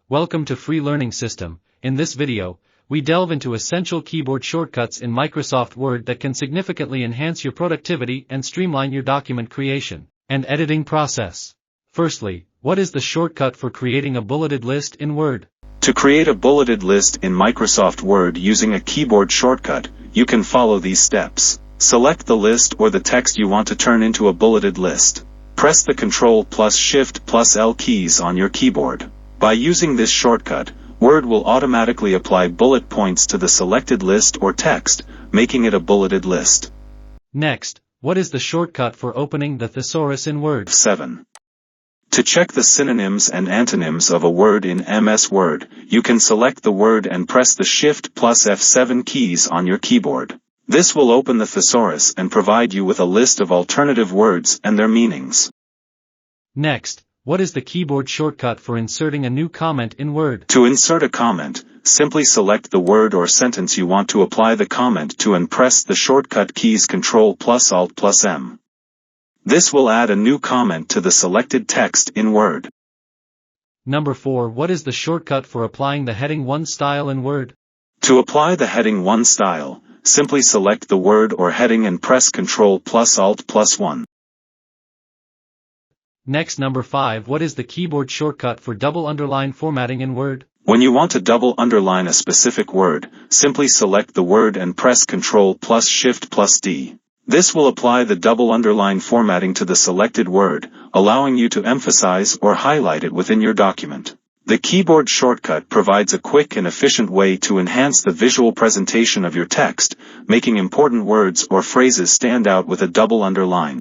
Welcome to Free Learning System. In this video, we delve into essential keyboard shortcuts in Microsoft Word that can significantly enhance your productivity and streamline your document creation and editing process. Firstly, what is the shortcut for creating a bulleted list in Word? To create a bulleted list in Microsoft Word using a keyboard shortcut, you can follow these steps. Select the list or the text you want to turn into a bulleted list. Press the Ctrl+Shift+L keys on your keyboard. By using this shortcut, Word will automatically apply bullet points to the selected list or text, making it a bulleted list. Next, what is the shortcut for opening the thesaurus in Word? 7. To check the synonyms and antonyms of a word in MS Word, you can select the word and press the Shift+F7 keys on your keyboard. This will open the thesaurus and provide you with a list of alternative words and their meanings. Next, what is the keyboard shortcut for inserting a new comment in Word? To insert a comment, simply select the word or sentence you want to apply the comment to and press the shortcut keys Ctrl+Alt+M. This will add a new comment to the selected text in Word. Number 4. What is the shortcut for applying the Heading 1 style in Word? To apply the Heading 1 style, simply select the word or heading and press Ctrl+Alt+1. Next, number 5. What is the keyboard shortcut for double underline formatting in Word? When you want to double underline a specific word, simply select the word and press Ctrl+Shift+D. This will apply the double underline formatting to the selected word, allowing you to emphasize or highlight it within your document. The keyboard shortcut provides a quick and efficient way to enhance the visual presentation of your text, making important words or phrases stand out with a double underline.